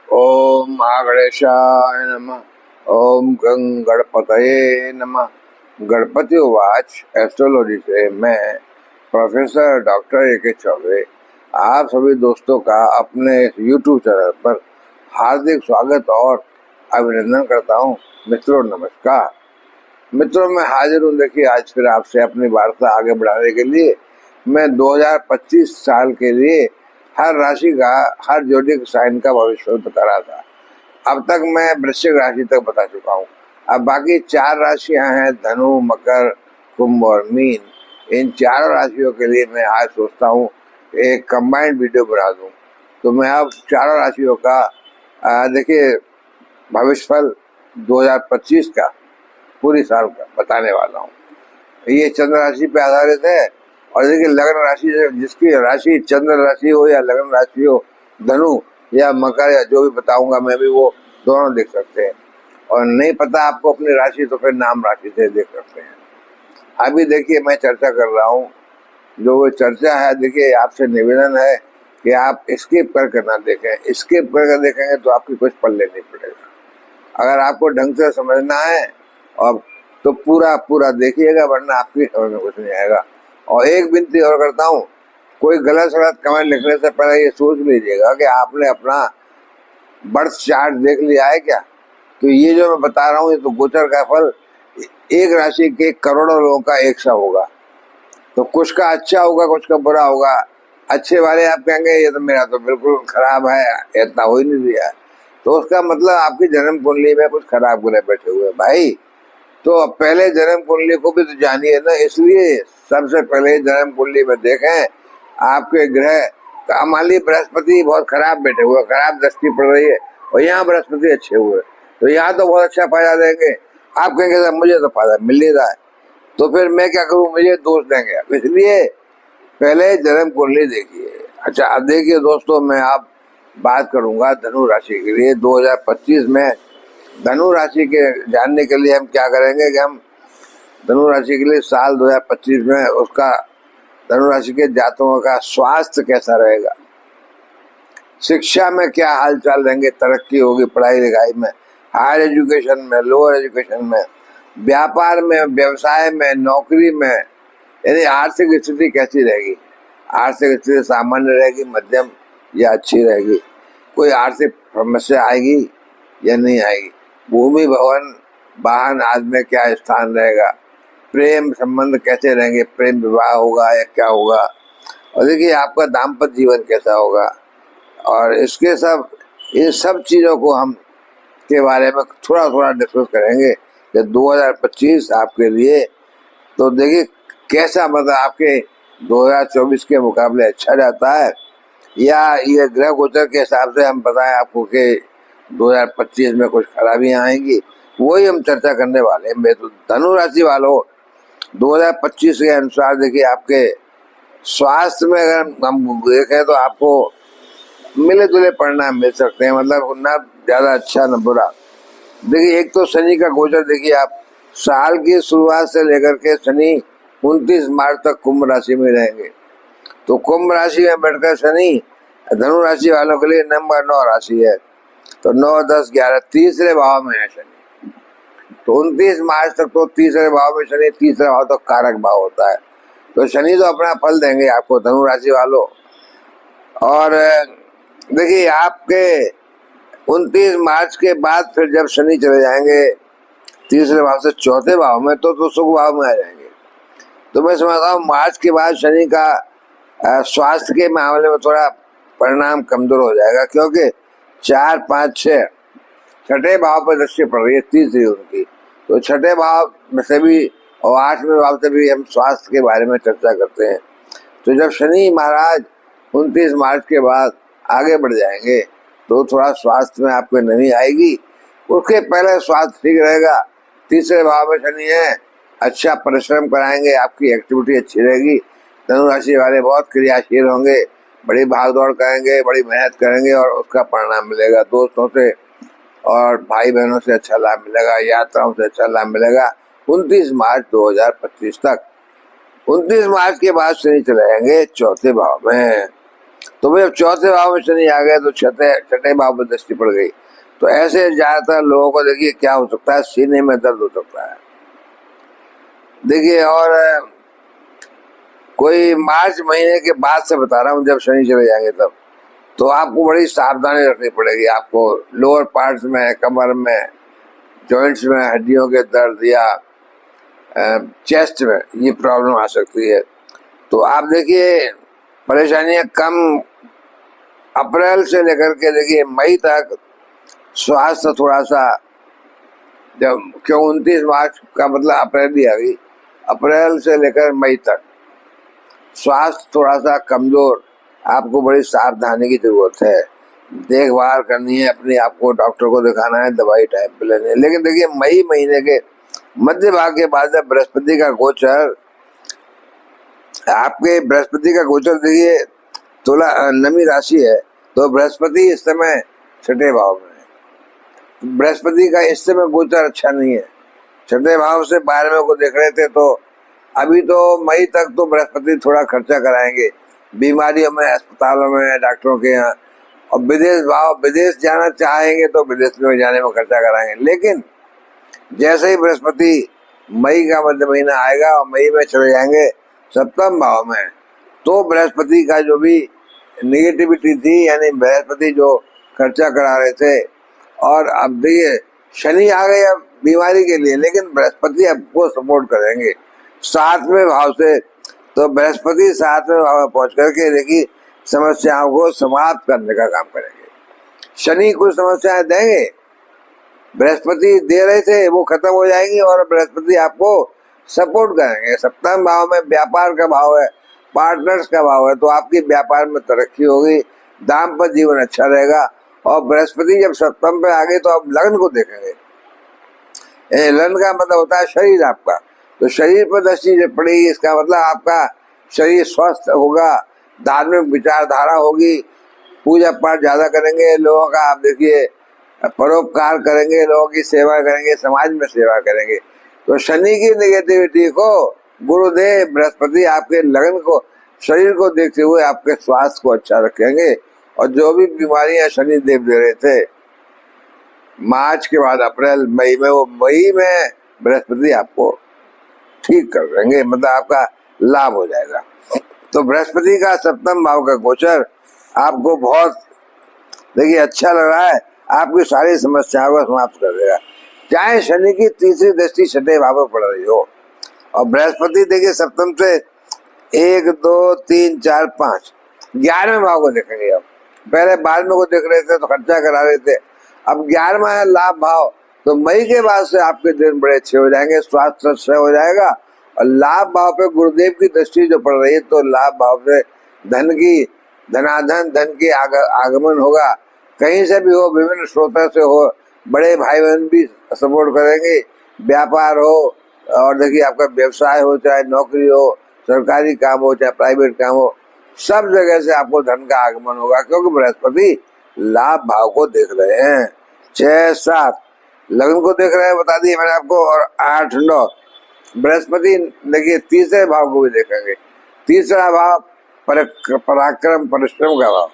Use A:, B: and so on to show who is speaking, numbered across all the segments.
A: ओम महागणेशाय नमः। ओम गं गणपतये नमः। गणपति उवाच एस्ट्रोलॉजी से मैं प्रोफेसर डॉक्टर ए के चौबे आप सभी दोस्तों का अपने यूट्यूब चैनल पर हार्दिक स्वागत और अभिनंदन करता हूँ। मित्रों नमस्कार। मित्रों मैं हाजिर हूँ। देखिए आज फिर आपसे अपनी वार्ता आगे बढ़ाने के लिए मैं 2025 साल के लिए हर राशि का, हर जोडिक साइन का भविष्य बता रहा था। अब तक मैं वृश्चिक राशि तक बता चुका हूँ। अब बाकी 4 राशियां हैं, धनु, मकर, कुंभ और मीन। इन 4 राशियों के लिए मैं आज सोचता हूँ एक कंबाइंड वीडियो बना दूं। तो मैं अब 4 राशियों का देखिए भविष्यफल 2025 का, पूरी साल का बताने वाला हूँ। ये चंद्र राशि पे आधारित है। और देखिए लग्न राशि, जिसकी राशि चंद्र राशि हो या लग्न राशि हो, धनु या मकर या जो भी बताऊंगा मैं भी, वो दोनों देख सकते हैं। और नहीं पता आपको अपनी राशि तो फिर नाम राशि से देख सकते हैं। अभी देखिए मैं चर्चा कर रहा हूँ, जो वो चर्चा है देखिए आपसे निवेदन है कि आप स्किप करके ना देखें। स्किप करके देखेंगे तो आपकी कुछ पल्ले नहीं पड़ेगा। अगर आपको ढंग से समझना है और तो पूरा देखिएगा, वरना आपकी समझ में कुछ नहीं आएगा। और एक विनती और करता हूँ, कोई गलत सलत कमेंट लिखने से पहले ये सोच लीजिएगा कि आपने अपना बर्थ चार्ट देख लिया है क्या। तो ये जो मैं बता रहा हूँ ये तो गोचर का फल एक राशि के करोड़ों लोगों का एक सा होगा। तो कुछ का अच्छा होगा, कुछ का बुरा होगा। अच्छे वाले आप कहेंगे ये तो मेरा तो बिल्कुल खराब है, इतना हो ही नहीं दिया। तो उसका मतलब आपकी जन्म कुंडली में कुछ खराब ग्रह बैठे हुए भाई। तो पहले जन्म कुंडली को भी तो जानिए ना, इसलिए सबसे पहले जन्म कुंडली में देखें आपके ग्रह। मान ली बृहस्पति बहुत खराब बैठे हुए, खराब दृष्टि पड़ रही है, और यहाँ बृहस्पति अच्छे हुए, तो यहाँ तो बहुत अच्छा फायदा देंगे। आप कहेंगे सर मुझे तो फायदा मिल नहीं रहा है, तो फिर मैं क्या करूँ, मुझे दोष देंगे। इसलिए पहले जन्म कुंडली देखिए। अच्छा अब देखिए दोस्तों, मैं आप बात करूंगा धनु राशि के लिए 2025 में। धनु राशि के जानने के लिए हम क्या करेंगे कि हम धनु राशि के लिए साल 2025 में उसका, धनु राशि के जातकों का स्वास्थ्य कैसा रहेगा, शिक्षा में क्या हाल चाल रहेंगे, तरक्की होगी पढ़ाई लिखाई में, हायर एजुकेशन में, लोअर एजुकेशन में, व्यापार में, व्यवसाय में, नौकरी में, यानी आर्थिक स्थिति कैसी रहेगी। आर्थिक स्थिति सामान्य रहेगी, मध्यम या अच्छी रहेगी, कोई आर्थिक समस्या आएगी या नहीं आएगी, भूमि भवन वाहन आदि में क्या स्थान रहेगा, प्रेम संबंध कैसे रहेंगे, प्रेम विवाह होगा या क्या होगा, और देखिए आपका दाम्पत्य जीवन कैसा होगा। और इसके सब, इन सब चीजों को हम के बारे में थोड़ा डिस्कस करेंगे कि 2025 आपके लिए तो देखिए कैसा, मतलब आपके 2024 के मुकाबले अच्छा जाता है, या ये ग्रह गोचर के हिसाब से हम बताएं आपको कि 2025 में कुछ खराबियां आएंगी, वही हम चर्चा करने वाले हैं। तो धनु राशि वालों 2025 के अनुसार देखिए आपके स्वास्थ्य में अगर हम देखें तो आपको मिले जुले परिणाम मिल सकते हैं, मतलब ना ज्यादा अच्छा न बुरा। देखिए एक तो शनि का गोचर, देखिए आप साल की शुरुआत से लेकर के शनि 29 मार्च तक कुंभ राशि में रहेंगे। तो कुंभ राशि में बैठकर शनि धनु राशि वालों के लिए नंबर 9 राशि है। तो 9, 10, 11 तीसरे भाव में है शनि। तो 29 मार्च तक तो तीसरे भाव में शनि, तीसरा भाव तो कारक भाव होता है। तो शनि तो अपना फल देंगे आपको धनु राशि वालों। और देखिए आपके 29 मार्च के बाद फिर जब शनि चले जाएंगे तीसरे भाव से चौथे भाव में, तो सुख भाव में आ जाएंगे। तो मैं समझता हूँ मार्च के बाद शनि का स्वास्थ्य के मामले में थोड़ा परिणाम कमजोर हो जाएगा, क्योंकि 4, 5, 6 छठे भाव पर दृष्टि पड़ रही है, तीसरी उनकी। तो छठे भाव में से भी और 8वें भाव से भी हम स्वास्थ्य के बारे में चर्चा करते हैं। तो जब शनि महाराज 29 मार्च के बाद आगे बढ़ जाएंगे तो थोड़ा स्वास्थ्य में आपको नमी आएगी। उसके पहले स्वास्थ्य ठीक रहेगा। तीसरे भाव में शनि है, अच्छा परिश्रम कराएंगे, आपकी एक्टिविटी अच्छी रहेगी। धनु राशि वाले बहुत क्रियाशील होंगे, बड़ी भाग दौड़ करेंगे, बड़ी मेहनत करेंगे और उसका परिणाम मिलेगा। दोस्तों से और भाई बहनों से अच्छा लाभ मिलेगा, यात्राओं से अच्छा लाभ मिलेगा 29 मार्च 2025 तक। 29 मार्च के बाद शनि चले जाएंगे चौथे भाव में। तो भाई अब चौथे भाव में शनि आ गया तो छठे छठे भाव में दृष्टि पड़ गई, तो ऐसे ज्यादातर लोगों को देखिए क्या हो सकता है, सीने में दर्द हो सकता है। देखिए और कोई मार्च महीने के बाद से बता रहा हूँ, जब शनि चले जाएंगे तब तो आपको बड़ी सावधानी रखनी पड़ेगी। आपको लोअर पार्ट्स में, कमर में, जॉइंट्स में हड्डियों के दर्द या चेस्ट में ये प्रॉब्लम आ सकती है। तो आप देखिए परेशानियां कम अप्रैल से लेकर के देखिए मई तक स्वास्थ्य थोड़ा सा, जब क्यों 29 मार्च का मतलब अप्रैल भी आ गई, अप्रैल से लेकर मई तक स्वास्थ्य थोड़ा सा कमजोर, आपको बड़ी सावधानी की जरूरत है, देखभाल करनी है अपनी, आपको डॉक्टर को दिखाना है, दवाई टाइम पे लेनी है। लेकिन देखिए मई महीने के मध्य भाग के बाद जब बृहस्पति का गोचर, आपके बृहस्पति का गोचर देखिए तुला नमी राशि है, तो बृहस्पति इस समय छठे भाव में है। बृहस्पति का इस समय गोचर अच्छा नहीं है, छठे भाव से 12वें को देख रहे थे, तो अभी तो मई तक तो बृहस्पति थोड़ा खर्चा कराएंगे बीमारियों में, अस्पतालों में, डॉक्टरों के यहाँ, और विदेश जाना चाहेंगे तो विदेश में जाने में खर्चा कराएंगे। लेकिन जैसे ही बृहस्पति मई का मध्य महीना आएगा और मई में चले जाएंगे सप्तम भाव में, तो बृहस्पति का जो भी निगेटिविटी थी, यानी बृहस्पति जो खर्चा करा रहे थे, और अब देखिए शनि आ गए अब बीमारी के लिए, लेकिन बृहस्पति आपको सपोर्ट करेंगे 7वें भाव से। तो बृहस्पति 7वें भाव में पहुंच करके देखिए समस्याओं को समाप्त करने का काम करेंगे। शनि कुछ समस्याएं देंगे, बृहस्पति दे रहे थे वो खत्म हो जाएंगी, और बृहस्पति आपको सपोर्ट करेंगे। सप्तम भाव में व्यापार का भाव है, पार्टनर्स का भाव है, तो आपकी व्यापार में तरक्की होगी, दाम्पत्य जीवन अच्छा रहेगा। और बृहस्पति जब सप्तम पे आ गए तो आप लग्न को देखेंगे। लग्न का मतलब होता है शरीर आपका, तो शरीर पर दृष्टि जब पड़ेगी इसका मतलब आपका शरीर स्वस्थ होगा, धार्मिक विचारधारा होगी, पूजा पाठ ज्यादा करेंगे, लोगों का आप देखिए परोपकार करेंगे, लोगों की सेवा करेंगे, समाज में सेवा करेंगे। तो शनि की नेगेटिविटी को गुरुदेव बृहस्पति आपके लगन को, शरीर को देखते हुए आपके स्वास्थ्य को अच्छा रखेंगे, और जो भी बीमारियां शनि देव दे रहे थे मार्च के बाद अप्रैल मई में, वो मई में बृहस्पति आपको ठीक कर देंगे, मतलब आपका लाभ हो जाएगा। तो बृहस्पति का सप्तम भाव का गोचर आपको बहुत देखिए अच्छा लग रहा है, आपकी सारी समस्याओं को समाप्त कर देगा। चाहे शनि की तीसरी दृष्टि छठे भाव में पड़ रही हो, और बृहस्पति देखिए सप्तम से 1 2 3 4 5 11वें भाव को देखेंगे। अब पहले 12वें को देख रहे थे तो खर्चा करा रहे थे, अब 11वां है लाभ भाव, तो मई के बाद से आपके दिन बड़े अच्छे हो जाएंगे, स्वास्थ्य अच्छा हो जाएगा। और लाभ भाव पे गुरुदेव की दृष्टि जो पड़ रही है, तो लाभ भाव से धन की आगमन होगा, कहीं से भी हो, विभिन्न स्रोतों से हो, बड़े भाई बहन भी सपोर्ट करेंगे, व्यापार हो, और देखिए आपका व्यवसाय हो, चाहे नौकरी हो, सरकारी काम हो, चाहे प्राइवेट काम हो, सब जगह से आपको धन का आगमन होगा, क्योंकि बृहस्पति लाभ भाव को देख रहे हैं। 6 7 लग्न को देख रहे हैं, बता दिए मैंने आपको, और 8 9 बृहस्पति देखिए तीसरे भाव को भी देखेंगे। तीसरा भाव पराक्रम परिश्रम का भाव,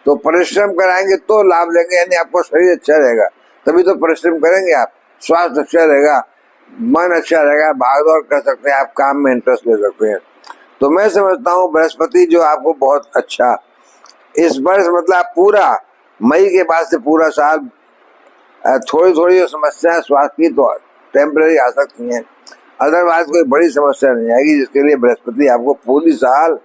A: तो परिश्रम कराएंगे तो लाभ लेंगे, यानी आपको शरीर अच्छा रहेगा तभी तो परिश्रम करेंगे आप, स्वास्थ्य अच्छा रहेगा, मन अच्छा रहेगा, भागदौड़ कर सकते हैं, आप काम में इंटरेस्ट ले सकते हैं। तो मैं समझता हूँ बृहस्पति जो आपको बहुत अच्छा इस वर्ष, मतलब पूरा मई के बाद से पूरा साल थोड़ी थोड़ी समस्याएं स्वास्थ्य की तो टेम्पररी आ सकती हैं, अदरवाइज कोई बड़ी समस्या नहीं आएगी, जिसके लिए बृहस्पति आपको पूरी साल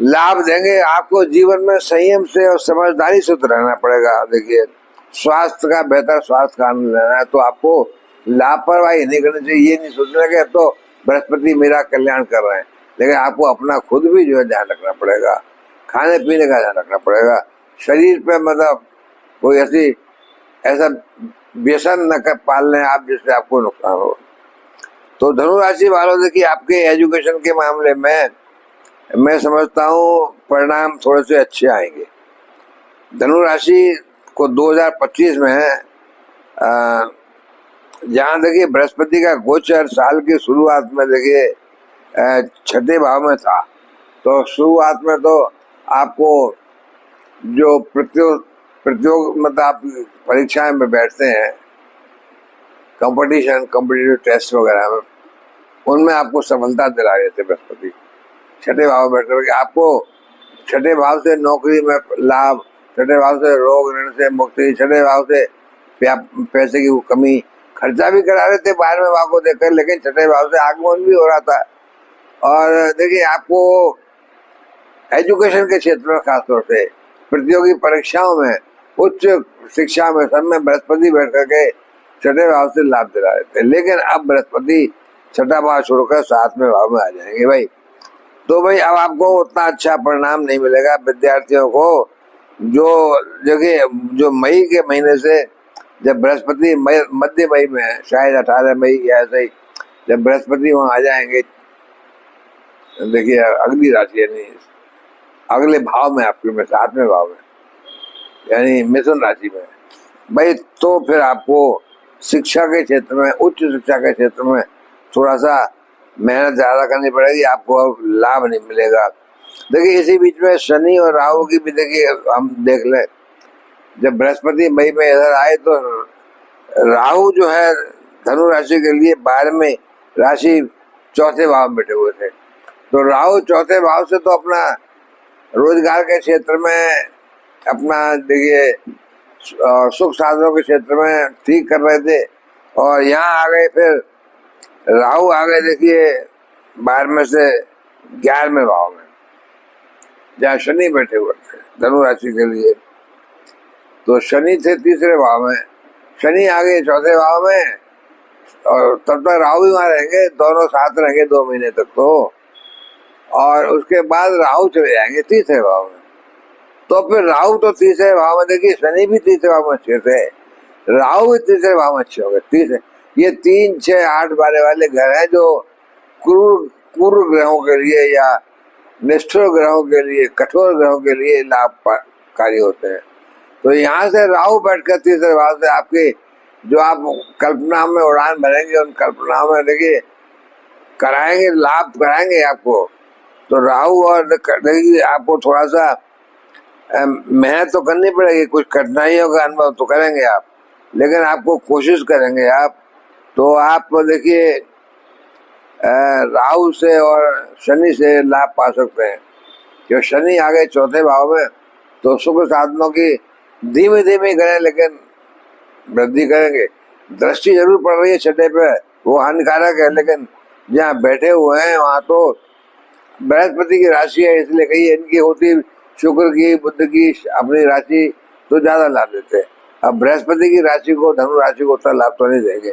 A: लाभ देंगे। आपको जीवन में संयम से और समझदारी से रहना पड़ेगा। देखिए स्वास्थ्य का, बेहतर स्वास्थ्य का आनंद लेना है तो आपको लापरवाही नहीं करनी चाहिए। ये नहीं सोचना कि तो बृहस्पति मेरा कल्याण कर रहे हैं, लेकिन आपको अपना खुद भी जो है ध्यान रखना पड़ेगा, खाने पीने का ध्यान रखना पड़ेगा, शरीर पे मतलब कोई ऐसा व्यसन न कर पाल लें आप जिससे आपको नुकसान हो। तो धनु राशि वालों देखिए आपके एजुकेशन के मामले में मैं समझता हूँ परिणाम थोड़े से अच्छे आएंगे। धनु राशि को 2025 में जहाँ देखिए बृहस्पति का गोचर साल की शुरुआत में देखिए छठे भाव में था, तो शुरुआत में तो आपको जो प्रतियोग मतलब आप परीक्षाएं में बैठते हैं, कॉम्पिटिटिव टेस्ट वगैरह में, उनमें आपको सफलता दिला देते बृहस्पति। छठे भाव में बैठ करके आपको छठे भाव से नौकरी में लाभ, छठे भाव से रोग ऋण से मुक्ति, छठे भाव से पैसे की कमी, खर्चा भी करा रहे थे 12वें भाव को देखकर, लेकिन छठे भाव से आगमन भी हो रहा था। और देखिए आपको एजुकेशन के क्षेत्र में खासतौर से प्रतियोगी परीक्षाओं में, उच्च शिक्षा में, सब में बृहस्पति बैठ करके छठे भाव से लाभ दिला देते। लेकिन अब बृहस्पति छठा भाव छोड़कर 7वें भाव में आ जाएंगे भाई। तो भाई अब आपको उतना अच्छा परिणाम नहीं मिलेगा विद्यार्थियों को। जो मई के महीने से जब बृहस्पति मध्य मई में है, शायद 18 मई या ऐसे ही, जब बृहस्पति वहां आ जाएंगे, देखिए अगली राशि यानी अगले भाव में आपके में 7वें भाव में, यानी मिथुन राशि में भाई, तो फिर आपको शिक्षा के क्षेत्र में, उच्च शिक्षा के क्षेत्र में थोड़ा सा मेहनत ज्यादा करनी पड़ेगी, आपको अब लाभ नहीं मिलेगा। देखिए इसी बीच में शनि और राहु की भी देखिए हम देख लें, जब बृहस्पति मई में इधर आए तो राहु जो है धनु राशि के लिए 12वें राशि चौथे भाव में बैठे हुए थे। तो राहु चौथे भाव से तो अपना रोजगार के क्षेत्र में, अपना देखिए सुख साधनों के क्षेत्र में ठीक कर रहे थे, और यहाँ आ गए फिर राहु आ गए देखिए 12वें से 11वें भाव में, जहाँ शनि बैठे हुए थे धनु राशि के लिए। तो शनि थे 3रे भाव में, शनि आ गए 4थे भाव में, और तब तक राहु भी वहां रहेंगे, दोनों साथ रहेंगे 2 महीने तक तो। और उसके बाद राहु चले जाएंगे 3रे भाव में। तो फिर राहु तो 3रे भाव में, देखिए शनि भी 3रे भाव में अच्छे थे, राहु भी 3रे भाव में अच्छे हो गए। 3 ये 3, 6, 8, 12 वाले घर हैं जो क्रूर ग्रहों के लिए या निष्ठुर ग्रहों के लिए, कठोर ग्रहों के लिए लाभकारी होते हैं। तो यहाँ से राहु बैठकर 3रे भाव से आपके जो आप कल्पना में उड़ान भरेंगे, उन कल्पनाओं में देखिए कराएंगे, लाभ कराएंगे आपको। तो राहु और देखिए आपको थोड़ा सा मेहनत तो करनी पड़ेगी, कुछ कठिनाइयों का अनुभव तो करेंगे आप, लेकिन आपको कोशिश करेंगे आप, तो आप देखिए राहु से और शनि से लाभ पा सकते हैं। जो शनि आ गए 4थे भाव में, तो सुख साधनों की धीमे धीमे करें, लेकिन वृद्धि करेंगे। दृष्टि जरूर पड़ रही है छठे पे, वो हानिकारक है, लेकिन जहाँ बैठे हुए हैं वहां तो बृहस्पति की राशि है, इसलिए कही इनकी होती शुक्र की, बुध की अपनी राशि, तो ज्यादा लाभ देते हैं। अब बृहस्पति की राशि को, धनु राशि को उतना लाभ तो नहीं देंगे,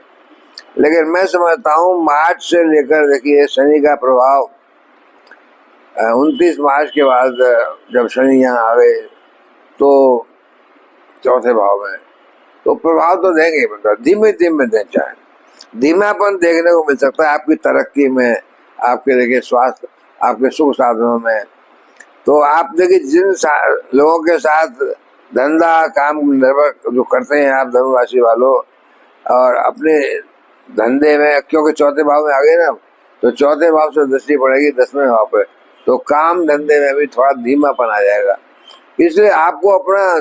A: लेकिन मैं समझता हूँ मार्च से लेकर देखिए शनि का प्रभाव 29 मार्च के बाद जब शनि यहाँ आ गए तो 4थे भाव में, तो प्रभाव तो देंगे, मतलब धीमे धीमे दे, चाहे धीमापन देखने को मिल सकता है आपकी तरक्की में, आपके देखिए स्वास्थ्य, आपके सुख साधनों में। तो आप देखिए जिन लोगों के साथ धंधा काम निर्भर जो करते हैं आप धनु राशि वालों, और अपने धंधे में, क्योंकि 4थे भाव में आ गए ना, तो 4थे भाव से दृष्टि पड़ेगी 10वें भाव पे, तो काम धंधे में भी थोड़ा धीमापन आ जाएगा। इसलिए आपको अपना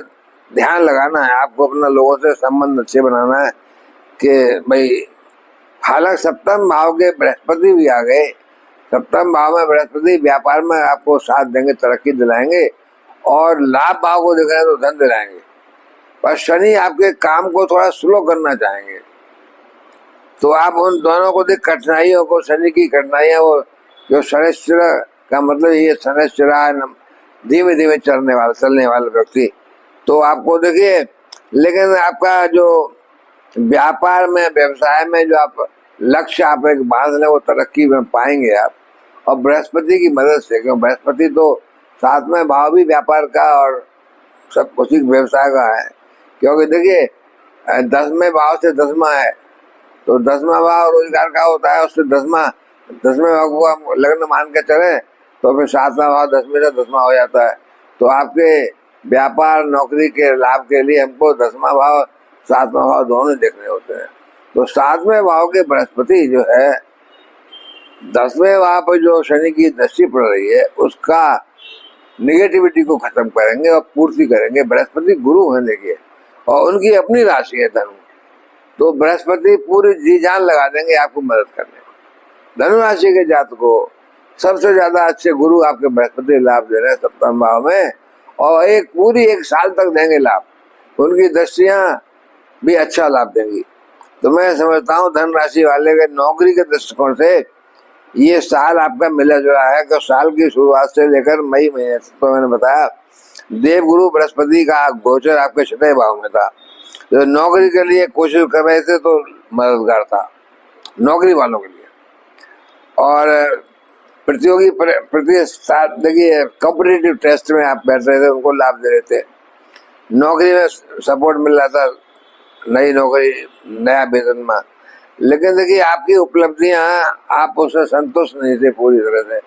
A: ध्यान लगाना है, आपको अपना लोगों से संबंध अच्छे बनाना है कि भाई, हालांकि 7वें भाव के बृहस्पति भी आ गए, 7वें भाव में बृहस्पति व्यापार में आपको साथ देंगे, तरक्की दिलाएंगे, और लाभ भाव को देख रहे हैं तो धन दिलाएंगे। पर शनि आपके काम को थोड़ा स्लो करना चाहेंगे, तो आप उन दोनों को देख कठिनाइयों को, शनि की कठिनाइयां, वो जो शनिश्चर का मतलब ये शनिश्चर धीमे धीमे चलने वाला व्यक्ति, तो आपको देखिए, लेकिन आपका जो व्यापार में, व्यवसाय में जो आप लक्ष्य आप एक बांध लें, वो तरक्की में पाएंगे आप, और बृहस्पति की मदद से, क्योंकि बृहस्पति तो 7वें भाव भी व्यापार का और सब कुछ व्यवसाय का है, क्योंकि देखिए 10वें भाव से 10वां है, तो 10वां भाव रोजगार का होता है, उससे 10वें भाव को हम लग्न मान के चले, तो फिर 7वां भाव 10वें से 10वां हो जाता है। तो आपके व्यापार नौकरी के लाभ के लिए हमको 10वां भाव 7वां भाव दोनों देखने होते हैं। तो 7वें भाव के बृहस्पति जो है 10वें वहां पर जो शनि की दृष्टि पड़ रही है उसका निगेटिविटी को खत्म करेंगे और पूर्ति करेंगे। बृहस्पति गुरु हैं देखिए, और उनकी अपनी राशि है धनु, तो बृहस्पति पूरी जी जान लगा देंगे आपको मदद करने में। धनु राशि के जातक को सबसे ज्यादा अच्छे गुरु आपके बृहस्पति लाभ दे रहे हैं सप्तम भाव में, और एक साल तक देंगे लाभ। उनकी दृष्टियां भी अच्छा लाभ देंगी। तो मैं समझता हूँ धन राशि वाले के नौकरी के दृष्टिकोण से ये साल आपका मिला जुला है। कि साल की शुरुआत से लेकर मई महीने तक, तो मैंने बताया देवगुरु बृहस्पति का गोचर आपके छठे भाव में था, जो नौकरी के लिए कोशिश कर रहे थे तो मददगार था नौकरी वालों के लिए। और प्रतियोगी देखिए कॉम्पिटिटिव टेस्ट में आप बैठ रहे थे, उनको लाभ दे रहे थे। नौकरी में सपोर्ट मिल रहा था, नई नौकरी, नया वेतन। लेकिन देखिए आपकी उपलब्धियां आप उससे संतुष्ट नहीं थे पूरी तरह से।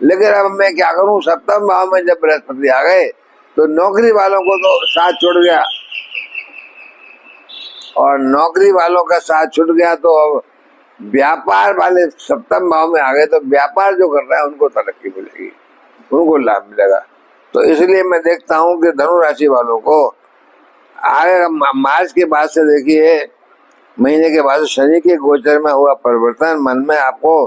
A: लेकिन अब मैं क्या करूं, सप्तम भाव में जब बृहस्पति आ गए तो नौकरी वालों को तो साथ छूट गया, और नौकरी वालों का साथ छूट गया तो अब व्यापार वाले सप्तम भाव में आ गए, तो व्यापार जो कर रहा है उनको तरक्की मिलेगी, उनको लाभ मिलेगा। तो इसलिए मैं देखता हूं कि धनु राशि वालों को आगे मार्च के बाद से देखिए महीने के बाद शनि के गोचर में हुआ परिवर्तन मन में आपको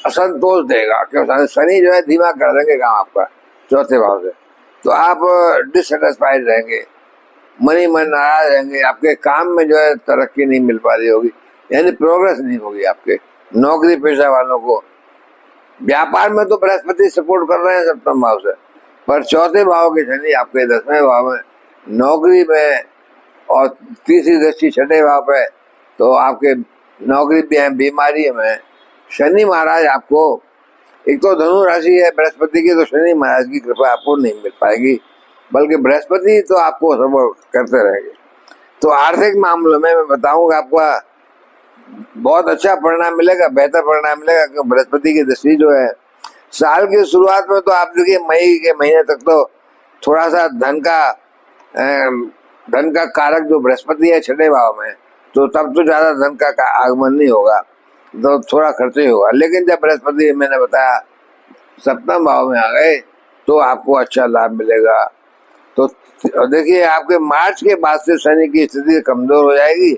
A: असंतोष देगा, क्योंकि शनि जो है धीमा कर देंगे काम आपका चौथे भाव से। तो आप डिससेटिस्फाइड रहेंगे, मन नाराज रहेंगे, आपके काम में जो है तरक्की नहीं मिल पा रही होगी, यानी प्रोग्रेस नहीं होगी आपके नौकरी पेशा वालों को। व्यापार में तो बृहस्पति सपोर्ट कर रहे हैं सप्तम भाव से, पर चौथे भाव के शनि आपके 10वें भाव में, नौकरी में, और तीसरी दृष्टि छठे भाव पे, तो आपके नौकरी भी है, बीमारी में शनि महाराज आपको, एक तो धनु राशि है बृहस्पति की, तो शनि महाराज की कृपा आपको नहीं मिल पाएगी, बल्कि बृहस्पति तो आपको सपोर्ट करते रहेंगे। तो आर्थिक मामलों में मैं बताऊंगा आपका बहुत अच्छा परिणाम मिलेगा, बेहतर परिणाम मिलेगा, क्योंकि बृहस्पति की दृष्टि जो है साल की शुरुआत में तो आप देखिए मई के महीने तक तो थोड़ा सा धन का कारक जो बृहस्पति है छठे भाव में, तो तब तो ज्यादा धन का आगमन नहीं होगा, तो थोड़ा खर्च ही होगा। लेकिन जब बृहस्पति मैंने बताया सप्तम भाव में आ गए तो आपको अच्छा लाभ मिलेगा। तो देखिए आपके मार्च के बाद से शनि की स्थिति कमजोर हो जाएगी,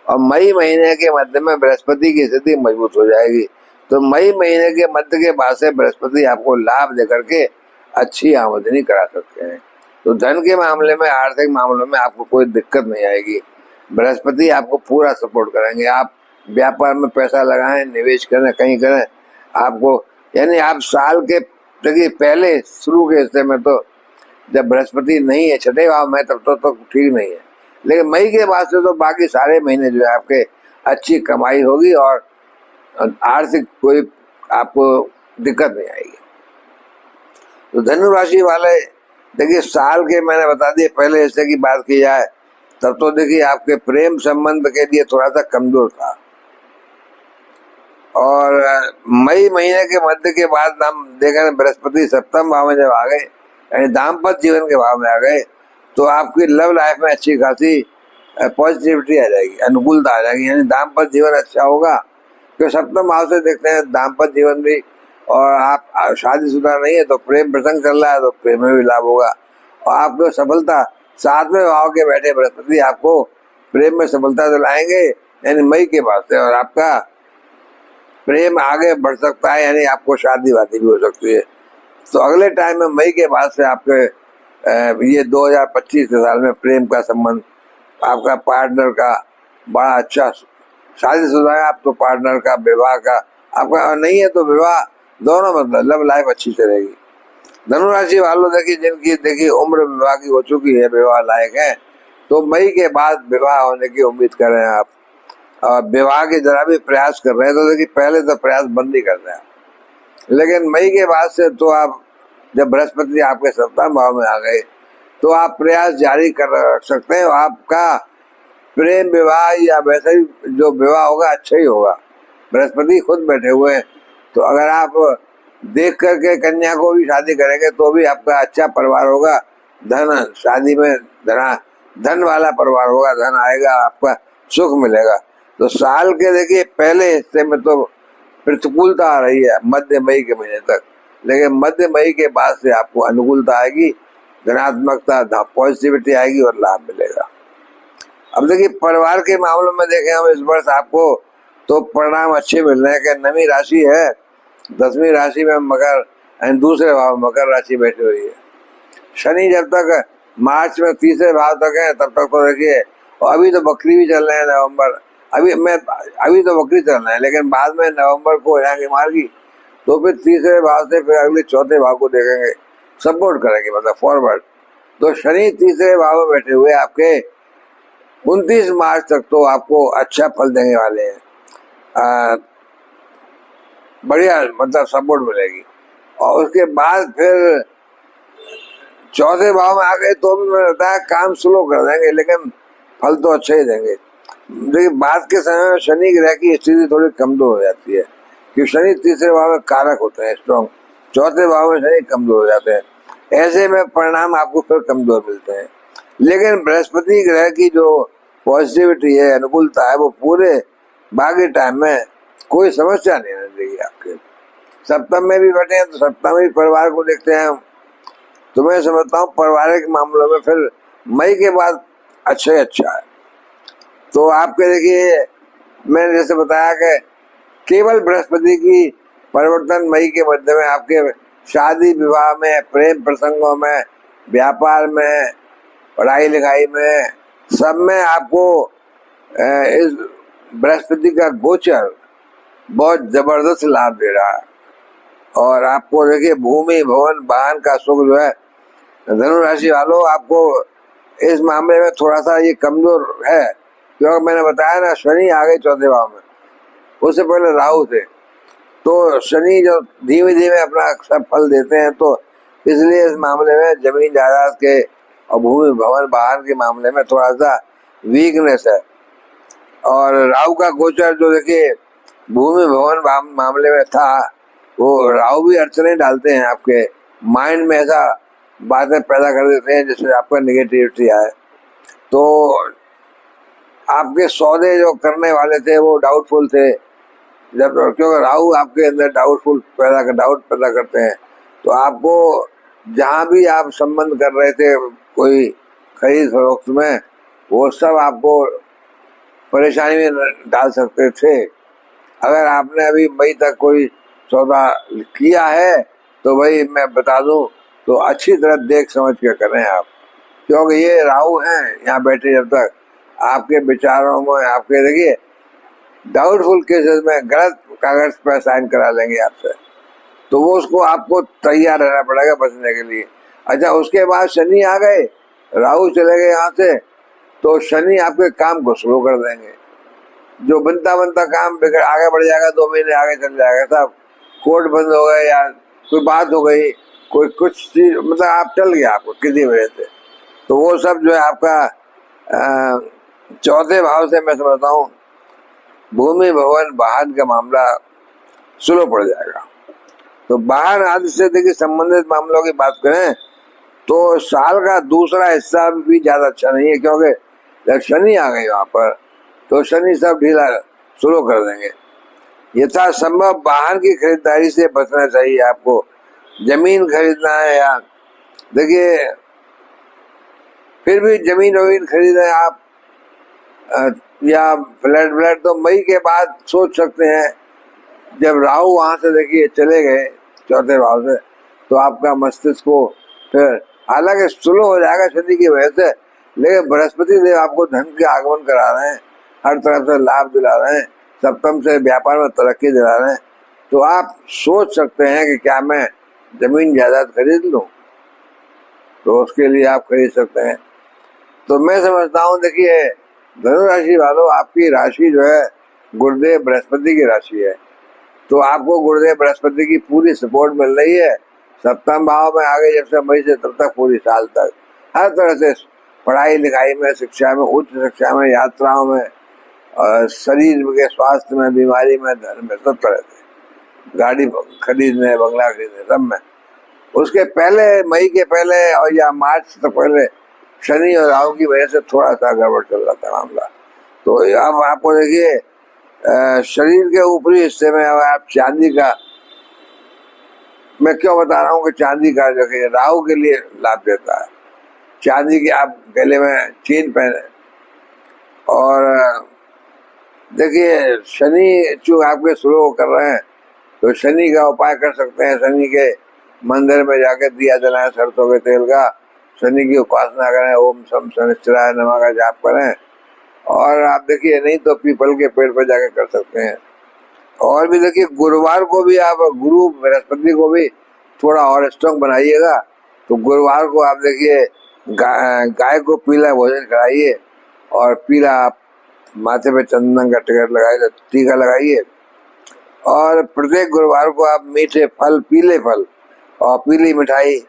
A: और मई महीने के मध्य में बृहस्पति की स्थिति मजबूत हो जाएगी। तो मई महीने के मध्य के बाद से बृहस्पति आपको लाभ देकर के अच्छी आमदनी करा सकते हैं। तो धन के मामले में, आर्थिक मामलों में आपको कोई दिक्कत नहीं आएगी, बृहस्पति आपको पूरा सपोर्ट करेंगे। आप व्यापार में पैसा लगाएं, निवेश करें, कहीं करें, आपको यानी आप साल के देखिए पहले शुरू के हिस्से में तो जब बृहस्पति नहीं है छठे भाव में तब तो ठीक नहीं है, लेकिन मई के बाद से तो बाकी सारे महीने जो है आपके अच्छी कमाई होगी और आर्थिक कोई आपको दिक्कत नहीं आएगी। तो धनु राशि वाले देखिए साल के मैंने बता दिए पहले हिस्से की बात की जाए तब तो देखिए आपके प्रेम संबंध के लिए थोड़ा सा कमजोर था, और मई महीने के मध्य के बाद हम देखें बृहस्पति सप्तम भाव में जब आ गए, यानी दाम्पत्य जीवन के भाव में आ गए, तो आपकी लव लाइफ में अच्छी खासी पॉजिटिविटी आ जाएगी, अनुकूलता आ जाएगी, यानी दाम्पत्य जीवन अच्छा होगा। तो सप्तम भाव से देखते हैं दाम्पत्य जीवन भी, और आप शादीशुदा नहीं है तो प्रेम प्रसंग चल रहा है तो प्रेम में भी लाभ होगा, और आपको सफलता 7वें भाव के बैठे बृहस्पति आपको प्रेम में सफलता दिलाएंगे, यानी मई के बाद से, और आपका प्रेम आगे बढ़ सकता है, यानी आपको शादी वादी भी हो सकती है। तो अगले टाइम में मई के बाद से आपके ये 2025 के साल में प्रेम का संबंध, आपका पार्टनर का बड़ा अच्छा, शादीशुदा है आप तो पार्टनर का, विवाह का आपका नहीं है तो विवाह, दोनों मतलब लव लाइफ अच्छी चलेगी। धनुराशि वालों देखिए जिनकी देखिए उम्र विवाह की हो चुकी है, विवाह लायक है, तो मई के बाद विवाह होने की उम्मीद कर रहे हैं आप, और विवाह के जरा भी प्रयास कर रहे हैं तो देखिए पहले तो प्रयास बंद ही कर रहे हैं, लेकिन मई के बाद से तो आप जब बृहस्पति आपके सप्तम भाव में आ गए तो आप प्रयास जारी कर रख सकते हैं, आपका प्रेम विवाह या वैसे ही जो विवाह होगा अच्छा ही होगा। बृहस्पति खुद बैठे हुए हैं, तो अगर आप देख करके कन्या को भी शादी करेंगे तो भी आपका अच्छा परिवार होगा, धन शादी में धन वाला परिवार होगा, धन आएगा, आपका सुख मिलेगा। तो साल के देखिए पहले हिस्से में तो प्रतिकूलता आ रही है मध्य मई के महीने तक, लेकिन मध्य मई के बाद से आपको अनुकूलता आएगी, धनात्मकता, पॉजिटिविटी आएगी और लाभ मिलेगा। अब देखिए परिवार के मामलों में देखें हम इस वर्ष आपको तो परिणाम अच्छे मिल रहे हैं कि नवी राशि है, 10वीं राशि में मकर, दूसरे भाव मकर राशि बैठी हुई है। शनि जब तक मार्च में तीसरे भाव तक है तब तक तो देखिए, और अभी तो बकरी भी चल रहे हैं नवंबर, अभी तो बकरी चल रहे हैं, लेकिन बाद में नवंबर को जाएंगे मार्गी, तो फिर तीसरे भाव से फिर अगले चौथे भाव को देखेंगे, सपोर्ट करेंगे, मतलब फॉरवर्ड। तो शनि तीसरे भाव में बैठे हुए आपके 29 मार्च तक तो आपको अच्छा फल देने वाले हैं, बढ़िया मतलब सपोर्ट मिलेगी। और उसके बाद फिर चौथे भाव में आ गए तो भी मैंने बताया काम स्लो कर देंगे, लेकिन फल तो अच्छे ही देंगे। लेकिन बाद के समय में शनि ग्रह की स्थिति थोड़ी कमजोर हो जाती है, क्योंकि शनि तीसरे भाव में कारक होते हैं स्ट्रॉन्ग, चौथे भाव में शनि कमजोर हो जाते हैं, ऐसे में परिणाम आपको फिर कमजोर मिलते हैं। लेकिन बृहस्पति ग्रह की जो पॉजिटिविटी है, अनुकूलता है, वो पूरे बाकी टाइम में कोई समस्या नहीं आने देगी आपके। सप्तम में भी बैठे हैं तो सप्तम में परिवार को देखते हैं, तो मैं समझता हूँ पारिवारिक मामलों में फिर मई के बाद अच्छा है। तो आपके देखिए मैंने जैसे बताया कि केवल बृहस्पति की परिवर्तन मई के मध्य में आपके शादी विवाह में, प्रेम प्रसंगों में, व्यापार में, पढ़ाई लिखाई में, सब में आपको इस बृहस्पति का गोचर बहुत जबरदस्त लाभ दे रहा है। और आपको देखिए भूमि भवन वाहन का सुख जो है, धनु राशि वालों आपको इस मामले में थोड़ा सा ये कमजोर है, क्योंकि मैंने बताया ना शनि आ गए चौथे भाव में, उससे पहले राहु थे, तो शनि जो धीमे धीमे अपना सब फल देते हैं, तो इसलिए इस मामले में जमीन जायदाद के और भूमि भवन वाहन के मामले में थोड़ा सा वीकनेस है। और राहु का गोचर जो देखिए भूमि भवन मामले में था, वो राहु भी अड़चने डालते हैं, आपके माइंड में ऐसा बातें पैदा कर देते हैं जिससे आपका निगेटिविटी आए। तो आपके सौदे जो करने वाले थे वो डाउटफुल थे, जब क्योंकि राहु आपके अंदर डाउट पैदा करते हैं, तो आपको जहाँ भी आप संबंध कर रहे थे कोई खरीद फरोख्त में, वो सब आपको परेशानी में डाल सकते थे। अगर आपने अभी मई तक कोई सौदा किया है तो भाई मैं बता दूं तो अच्छी तरह देख समझ के करें आप, क्योंकि ये राहु हैं यहाँ बैठे, जब तक आपके विचारों में आपके देखिए डाउटफुल केसेस में गलत कागज पर साइन करा लेंगे आपसे, तो वो उसको आपको तैयार रहना पड़ेगा बचने के लिए। अच्छा उसके बाद शनि आ गए, राहु चले गए यहाँ से, तो शनि आपके काम को स्लो कर देंगे, जो बनता काम आगे बढ़ जाएगा, 2 महीने आगे चल जाएगा, सब कोर्ट बंद हो गए या कोई बात हो गई, कोई कुछ चीज मतलब आप चल गया आपको किसी वजह से, तो वो सब जो है आपका चौथे भाव से मैं समझता हूँ भूमि भवन वाहन का मामला स्लो पड़ जाएगा। तो वाहन आदि से देखिए संबंधित मामलों की बात करें तो साल का दूसरा हिस्सा भी ज्यादा अच्छा नहीं है, क्योंकि जब शनि आ गए वहां पर तो शनि सब ढीला शुरू कर देंगे। यथासंभव वाहन की खरीदारी से बचना चाहिए आपको। जमीन खरीदना है या देखिए फिर भी जमीन वमीन खरीदें आप, या फ्लैट तो मई के बाद सोच सकते हैं, जब राहु वहां से देखिए चले गए चौथे भाव से, तो आपका मस्तिष्क को फिर हालांकि स्लो हो जाएगा शनि की वजह से, लेकिन बृहस्पति देव आपको धन के आगमन करा रहे हैं, हर तरफ से लाभ दिला रहे हैं, सप्तम से व्यापार में तरक्की दिला रहे हैं, तो आप सोच सकते हैं कि क्या मैं जमीन जायदाद खरीद लूं, तो उसके लिए आप खरीद सकते हैं। तो मैं समझता हूँ देखिए धनु राशि वालों आपकी राशि जो है गुरुदेव बृहस्पति की राशि है, तो आपको गुरुदेव बृहस्पति की पूरी सपोर्ट मिल रही है। सप्तम भाव में आगे जब से मई से तब तक पूरी साल तक हर तरह से पढ़ाई लिखाई में, शिक्षा में, उच्च शिक्षा में, यात्राओं में, शरीर के स्वास्थ्य में, बीमारी में, धन में, सब तरह से गाड़ी खरीदने, बंगला खरीदने, सब में। उसके पहले मई के पहले और या मार्च तक पहले शनि और राहु की वजह से थोड़ा सा गड़बड़ चल रहा था मामला। तो अब आपको देखिए शरीर के ऊपरी हिस्से में अगर आप चांदी का, मैं क्यों बता रहा हूँ कि चांदी का जो कि राहु के लिए लाभ देता है, चांदी की आप गले में चेन पहने। और देखिए शनि चूंकि आपके स्लो कर रहे हैं तो शनि का उपाय कर सकते हैं। शनि के मंदिर में जाकर दिया जलाएं सरसों के तेल का, शनि की उपासना करें, ओम शम शनिश्चराय नमः का जाप करें। और आप देखिए नहीं तो पीपल के पेड़ पर जाकर कर सकते हैं। और भी देखिए गुरुवार को भी आप, गुरु बृहस्पति को भी थोड़ा और स्ट्रॉन्ग बनाइएगा। तो गुरुवार को आप देखिए गाय को पीला भोजन कराइए और पीला आप माथे पे चंदन का टिकट लगाइए, टीका लगाइए। और प्रत्येक गुरुवार को आप मीठे फल, पीले फल और पीली मिठाई,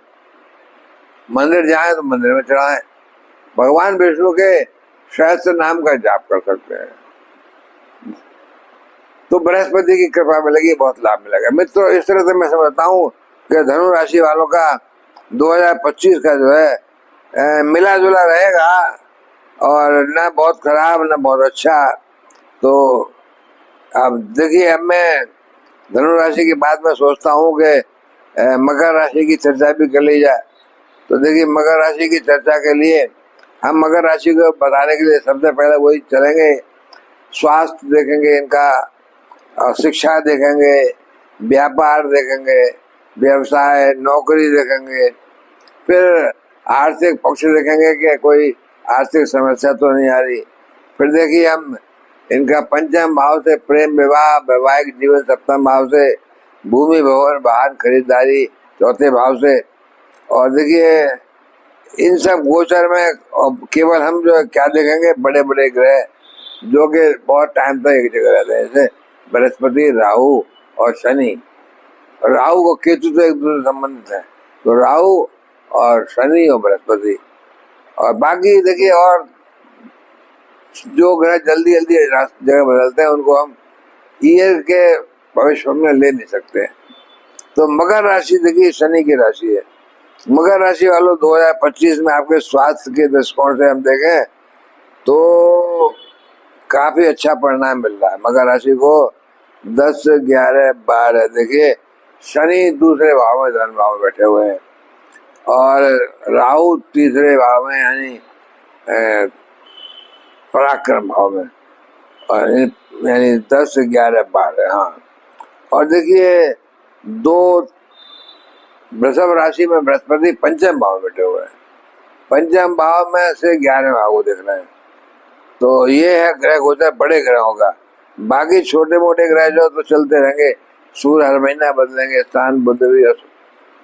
A: मंदिर जाएं तो मंदिर में चढ़ाएं। भगवान विष्णु के सहस्त्र नाम का जाप कर सकते हैं तो बृहस्पति की कृपा मिलेगी, बहुत लाभ मिलेगा। मित्रों इस तरह से मैं समझता हूँ कि धनु राशि वालों का 2025 का जो है मिला जुला रहेगा, और न बहुत खराब न बहुत अच्छा। तो अब देखिए, अब मैं धनु राशि के बाद में सोचता हूँ कि मकर राशि की चर्चा भी कर ली जाए। तो देखिए मकर राशि की चर्चा के लिए हम मकर राशि को बताने के लिए सबसे पहले वही चलेंगे, स्वास्थ्य देखेंगे इनका, शिक्षा देखेंगे, व्यापार देखेंगे, व्यवसाय, नौकरी देखेंगे, फिर आर्थिक पक्ष देखेंगे कि कोई आर्थिक समस्या तो नहीं आ रही। फिर देखिए हम इनका पंचम भाव से प्रेम, विवाह, वैवाहिक जीवन, सप्तम भाव से भूमि, भवन, वाहन खरीदारी चौथे भाव से। और देखिए इन सब गोचर में केवल हम जो क्या देखेंगे, बड़े बड़े ग्रह जो कि बहुत टाइम तक एक जगह रहते हैं, जैसे बृहस्पति, राहु और शनि। राहु और केतु तो एक दूसरे से संबंधित है, तो राहु और शनि और बृहस्पति। और बाकी देखिए और जो ग्रह जल्दी जल्दी जगह बदलते हैं उनको हम ईयर के भविष्य में ले नहीं सकते। तो मकर राशि देखिए शनि की राशि है। मकर राशि वालों 2025 में आपके स्वास्थ्य के दृष्टिकोण से हम देखें तो काफी अच्छा परिणाम मिल रहा है मकर राशि को। 10, 11, 12 देखिए शनि दूसरे भाव में, धन भाव में बैठे हुए हैं, और राहु तीसरे भाव में यानी पराक्रम भाव में, और यानी 10, 11, 12। हाँ, और देखिए दो वृषभ राशि में बृहस्पति पंचम भाव में बैठे हुए हैं, पंचम भाव में से 11वें भाव को देख रहे हैं। तो ये है ग्रह गोचर बड़े ग्रहों का। बाकी छोटे मोटे ग्रह जो तो चलते रहेंगे, सूर्य हर महीना बदलेंगे स्थान, बुध भी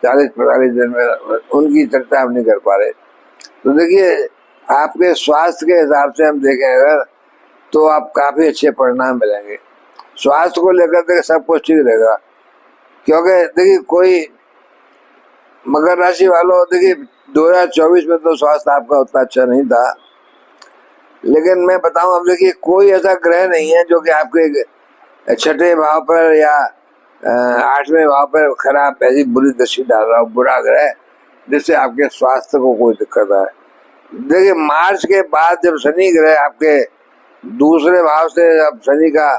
A: 40-45 दिन में, उनकी चर्चा हम नहीं कर पा रहे। तो देखिए आपके स्वास्थ्य के हिसाब से हम देखें अगर, तो आप काफी अच्छे परिणाम मिलेंगे। स्वास्थ्य को लेकर के सब कुछ ठीक रहेगा, क्योंकि देखिए कोई मकर राशि वालों देखिए 2024 में तो स्वास्थ्य आपका उतना अच्छा नहीं था, लेकिन मैं बताऊं अब देखिए कोई ऐसा ग्रह नहीं है जो कि आपके छठे भाव पर या 8वें भाव पर खराब ऐसी बुरी दृष्टि डाल रहा हो, बुरा ग्रह, जिससे आपके स्वास्थ्य को कोई दिक्कत है। देखिए मार्च के बाद जब शनि ग्रह आपके दूसरे भाव से, अब शनि का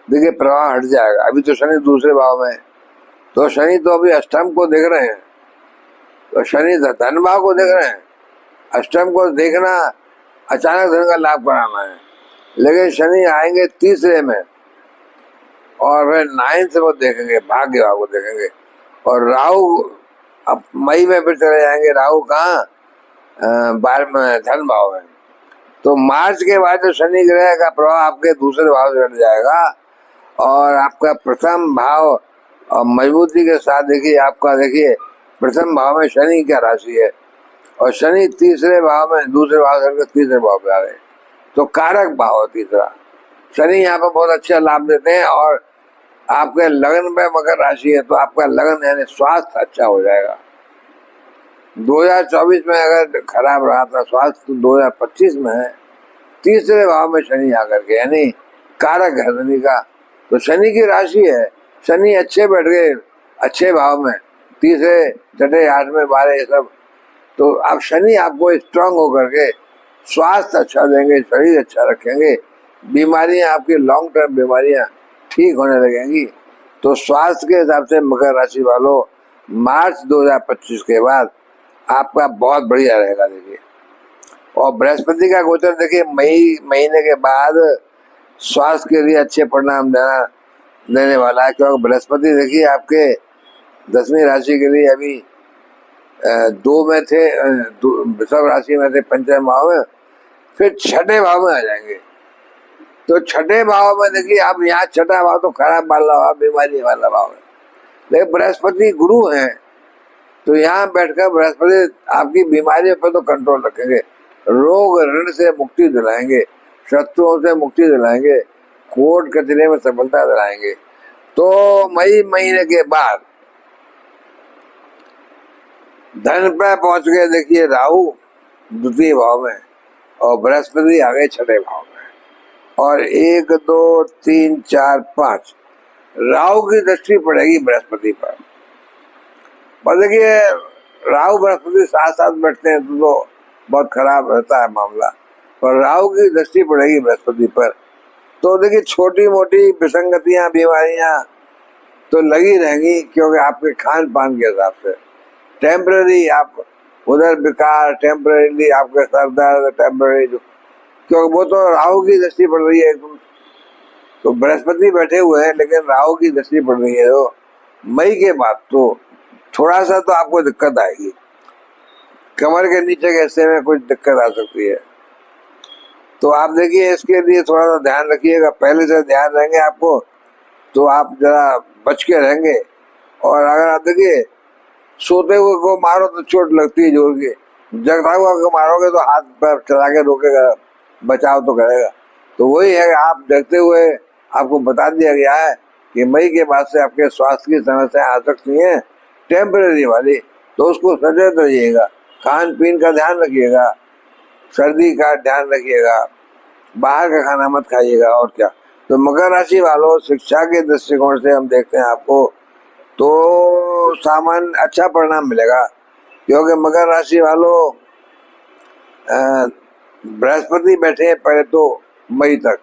A: देखिए प्रभाव हट जाएगा। अभी तो शनि दूसरे भाव में, तो शनि तो अभी अष्टम को देख रहे हैं, तो शनि धन भाव को देख रहे हैं। अष्टम को देखना अचानक धन का लाभ कराना है, लेकिन शनि आएंगे तीसरे में और फिर 9th को देखेंगे, भाग्य भाव को देखेंगे। और राहु अब मई में फिर चले जाएंगे, राहु कहाँ 12 में, धन भाव में। तो मार्च के बाद जो शनि ग्रह का प्रभाव आपके दूसरे भाव से हट जाएगा और आपका प्रथम भाव और मजबूती के साथ देखिए आपका, देखिए प्रथम भाव में शनि क्या राशि है, और शनि तीसरे भाव में, दूसरे भाव से तीसरे भाव में आ गए, तो कारक भाव है तीसरा। शनि यहाँ पर बहुत अच्छा लाभ देते हैं। और आपके लगन में मकर राशि है तो आपका लगन यानी स्वास्थ्य अच्छा हो जाएगा। 2024 में अगर खराब रहा था स्वास्थ्य, तो 2025 में है तीसरे भाव में शनि आकर के, यानी कारक है शनि का। तो शनि की राशि है, शनि अच्छे बैठ गए अच्छे भाव में, तीसरे, छठे, 8वें, 12 ये सब। तो आप शनि आपको स्ट्रांग होकर के स्वास्थ्य अच्छा देंगे, शरीर अच्छा रखेंगे, बीमारियां, आपकी लॉन्ग टर्म बीमारियां ठीक होने लगेंगी। तो स्वास्थ्य के हिसाब से मकर राशि वालों, मार्च 2025 के बाद आपका बहुत बढ़िया रहेगा। देखिए, और बृहस्पति का गोचर देखिए मई महीने के बाद स्वास्थ्य के लिए अच्छे परिणाम देने वाला है, क्योंकि बृहस्पति देखिए आपके 10वीं राशि के लिए अभी 2 में थे, वृषभ राशि में थे, पंचम भाव में, फिर छठे भाव में आ जाएंगे। तो छठे भाव में देखिए, अब यहाँ छठा भाव तो खराब वाला भाव, बीमारी वाला भाव है, लेकिन बृहस्पति गुरु है, तो यहाँ बैठकर बृहस्पति आपकी बीमारियों पर तो कंट्रोल रखेंगे, रोग ऋण से मुक्ति दिलाएंगे, शत्रुओं से मुक्ति दिलाएंगे, कोर्ट कचहरी में सफलता दिलाएंगे। तो मई महीने के बाद धन पे पहुंच गए देखिए राहु द्वितीय भाव में, और बृहस्पति आ गए छठे भाव में, और 1 2 3 4 5 राहु की दृष्टि पड़ेगी बृहस्पति पर। देखिए राहु बृहस्पति साथ साथ बैठते हैं तो बहुत खराब रहता है मामला, पर राहु की दृष्टि पड़ेगी बृहस्पति पर, तो देखिए छोटी मोटी विसंगतियां, बीमारियां तो लगी रहेंगी, क्योंकि आपके खान पान के हिसाब से टेम्पररी आप उधर विकार, टेम्पररी आपके सर दर्द, टेम्पररी, क्योंकि वो तो राहु की दृष्टि पड़ रही है। तो बृहस्पति बैठे हुए हैं, लेकिन राहु की दृष्टि पड़ रही है, तो मई के बाद तो थोड़ा सा तो आपको दिक्कत आएगी, कमर के नीचे के हिस्से में कुछ दिक्कत आ सकती है। तो आप देखिए इसके लिए थोड़ा सा ध्यान रखिएगा, पहले से ध्यान रहेंगे आपको तो आप जरा बच के रहेंगे। और अगर आप देखिए सोते हुए को मारो तो चोट लगती है जोर की, जगता हुआ को मारोगे तो हाथ पैर चला के रोकेगा, बचाव तो करेगा। तो वही है कि आप जगते हुए आपको बता दिया गया है कि मई के बाद से आपके स्वास्थ्य की समस्या आ सकती है, टेम्पररी वाली, तो उसको सचेत रहिएगा, खान पीन का ध्यान रखिएगा, सर्दी का ध्यान रखिएगा, बाहर का खाना मत खाइएगा, और क्या। तो मकर राशि वालों, शिक्षा के दृष्टिकोण से हम देखते हैं आपको तो सामान्य अच्छा परिणाम मिलेगा, क्योंकि मकर राशि वालों बृहस्पति बैठे हैं पहले तो मई तक,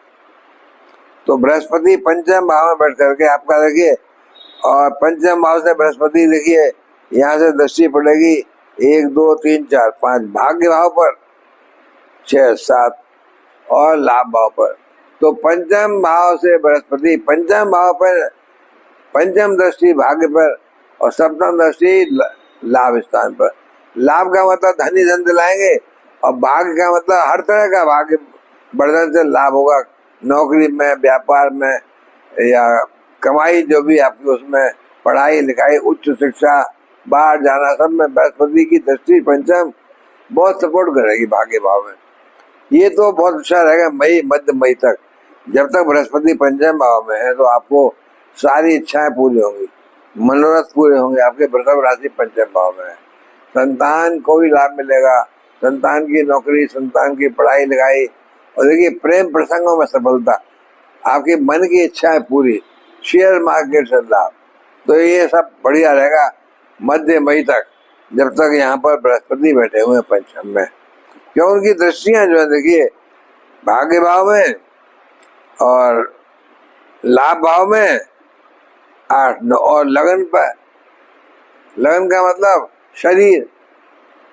A: तो बृहस्पति पंचम भाव में बैठ करके आपका देखिए, और पंचम भाव से बृहस्पति देखिए यहाँ से दृष्टि पड़ेगी 1 2 3 4 5 भाग्य भाव पर, 6 7 और लाभ भाव पर। तो पंचम भाव से बृहस्पति पंचम भाव पर, पंचम दृष्टि भाग्य पर, और सप्तम दृष्टि लाभ स्थान पर। लाभ का मतलब धन ही धन दिलाएंगे, और भाग्य का मतलब हर तरह का भाग्य वर्धन से लाभ होगा, नौकरी में, व्यापार में, या कमाई जो भी आपकी, उसमें पढ़ाई लिखाई, उच्च शिक्षा, बाहर जाना, सब में बृहस्पति की दृष्टि पंचम बहुत सपोर्ट करेगी भाग्य भाव में। ये तो बहुत अच्छा रहेगा मई, मध्य मई तक। जब तक बृहस्पति पंचम भाव में है तो आपको सारी इच्छाएं पूरी होंगी, मनोरथ पूरे होंगे, आपके वृषभ राशि पंचम भाव में है। संतान को भी लाभ मिलेगा, संतान की नौकरी, संतान की पढ़ाई लिखाई, और देखिए प्रेम प्रसंगों में सफलता, आपके मन की इच्छाएं पूरी, शेयर मार्केट से लाभ। तो ये सब बढ़िया रहेगा मध्य मई तक, जब तक यहाँ पर बृहस्पति बैठे हुए हैं पंचम में, क्यों उनकी दृष्टियां जो है देखिए भाग्य भाव में और लाभ भाव में 8 9, और लगन पर, लगन का मतलब शरीर,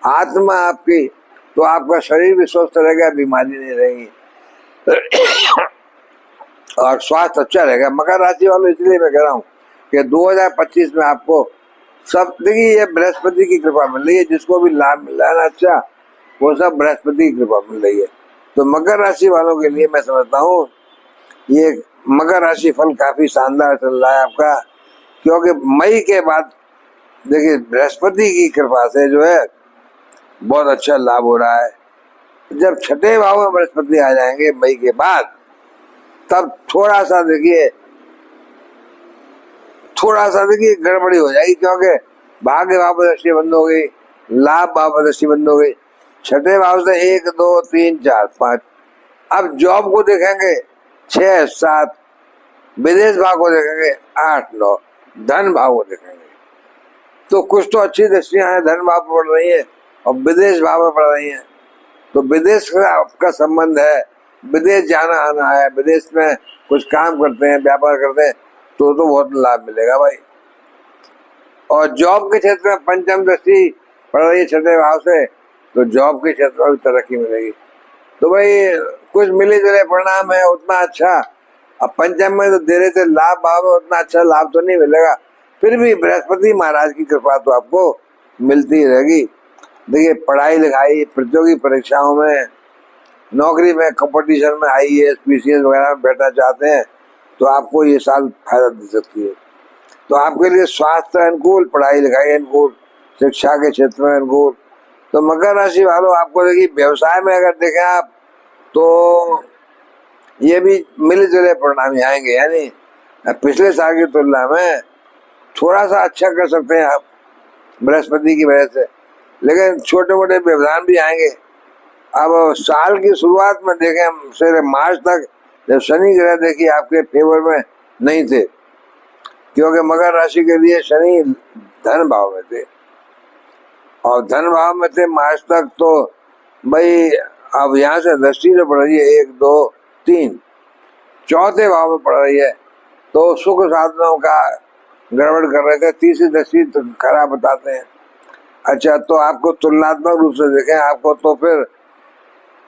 A: आत्मा आपकी, तो आपका शरीर भी स्वस्थ रहेगा, बीमारी नहीं रहेगी, और स्वास्थ्य अच्छा रहेगा। मकर राशि वालों, इसलिए मैं कह रहा हूँ कि 2025 में आपको सब, देखिए ये बृहस्पति की कृपा मिल रही है, जिसको भी लाभ मिल रहा है ना अच्छा, वो सब बृहस्पति की कृपा मिल रही है। तो मकर राशि वालों के लिए मैं समझता हूँ ये मकर राशि फल काफी शानदार चल रहा है आपका, क्योंकि मई के बाद देखिए बृहस्पति की कृपा से जो है बहुत अच्छा लाभ हो रहा है। जब छठे भाव में बृहस्पति आ जाएंगे मई के बाद, तब थोड़ा सा देखिए गड़बड़ी हो जाएगी, क्योंकि भाग्य भाव पर दृष्टि बंद हो गई, लाभ भाव पर दृष्टि बंद हो गई, छठे भाव से 1 2 3 4 5, अब जॉब को देखेंगे 6 7, विदेश भाव को देखेंगे 8 9, धन भाव को देखेंगे तो कुछ तो अच्छी दृष्टियां हैं, धन भाव पर पड़ रही है और विदेश भाव में पड़ रही है। तो विदेश का आपका संबंध है, विदेश जाना आना है, विदेश में कुछ काम करते हैं, व्यापार करते हैं, तो बहुत लाभ मिलेगा भाई। और जॉब के क्षेत्र में पंचम दृष्टि पड़ रही है छठे भाव से, तो जॉब के क्षेत्र में भी तरक्की मिलेगी। तो भाई कुछ मिले जुले परिणाम है, उतना अच्छा। अब पंचम में तो दे रहे थे लाभ भाव में, उतना अच्छा लाभ तो नहीं मिलेगा, फिर भी बृहस्पति महाराज की कृपा तो आपको मिलती रहेगी। देखिए पढ़ाई लिखाई, प्रतियोगी परीक्षाओं में, नौकरी में, कंपटीशन में, IAS PCS वगैरह में बैठना चाहते हैं तो आपको ये साल फायदा दे सकती है। तो आपके लिए स्वास्थ्य अनुकूल, पढ़ाई लिखाई अनुकूल, शिक्षा के क्षेत्र में अनुकूल। तो मकर राशि वालों आपको देखिए व्यवसाय में अगर देखें आप तो ये भी मिले जुले परिणाम ही आएंगे, यानी पिछले साल की तुलना में थोड़ा सा अच्छा कर सकते हैं आप बृहस्पति की वजह से, लेकिन छोटे मोटे व्यवधान भी आएंगे। अब साल की शुरुआत में देखें हम, सिर्फ मार्च तक जब शनि ग्रह देखिए आपके फेवर में नहीं थे, क्योंकि मकर राशि के लिए शनि धन भाव में थे, और धन भाव में थे मार्च तक। तो भाई अब यहाँ से दृष्टि जो पड़ रही है 1 2 3 चौथे भाव में पड़ रही है, तो सुख साधनों का गड़बड़ कर रहे थे, तीसरी दृष्टि तो खराब बताते हैं। अच्छा, तो आपको तुलनात्मक रूप से देखें आपको, तो फिर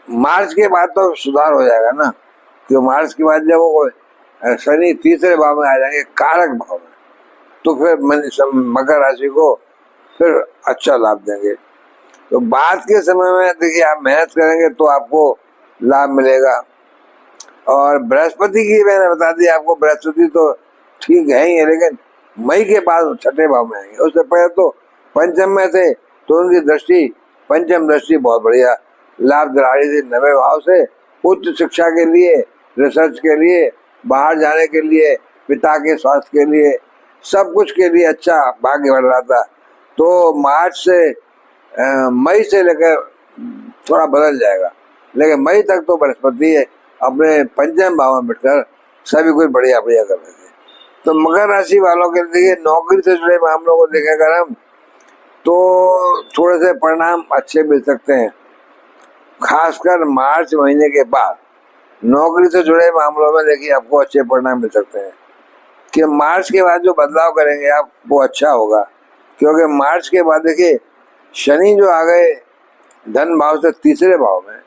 A: मार्च के बाद तो सुधार हो जाएगा ना, क्यों मार्च के बाद जब वो शनि तीसरे भाव में आ जाएंगे, कारक भाव में, तो फिर मकर राशि को फिर अच्छा लाभ देंगे। तो बाद के समय में देखिए आप मेहनत करेंगे तो आपको लाभ मिलेगा। और बृहस्पति की मैंने बता दी आपको, बृहस्पति तो ठीक है ही, लेकिन मई के बाद छठे भाव में आएंगे। उससे पहले तो पंचम में थे, तो उनकी दृष्टि, पंचम दृष्टि बहुत बढ़िया लाभ दिला रही थी 9वें भाव से। उच्च शिक्षा के लिए, रिसर्च के लिए, बाहर जाने के लिए, पिता के स्वास्थ्य के लिए, सब कुछ के लिए अच्छा भाग्य बढ़ रहा था। तो मार्च से मई से लेकर थोड़ा बदल जाएगा, लेकिन मई तक तो बृहस्पति है अपने पंचम भाव में बैठकर सभी कुछ बढ़िया बढ़िया कर रहे थे। तो मकर राशि वालों के लिए नौकरी से जुड़े मामलों को देखें अगर हम, तो थोड़े से परिणाम अच्छे मिल सकते हैं, खासकर मार्च महीने के बाद नौकरी से जुड़े मामलों में देखिए आपको अच्छे परिणाम मिल सकते हैं। कि मार्च के बाद जो बदलाव करेंगे आप वो अच्छा होगा, क्योंकि मार्च के बाद देखिए शनि जो आ गए धन भाव से तीसरे भाव में,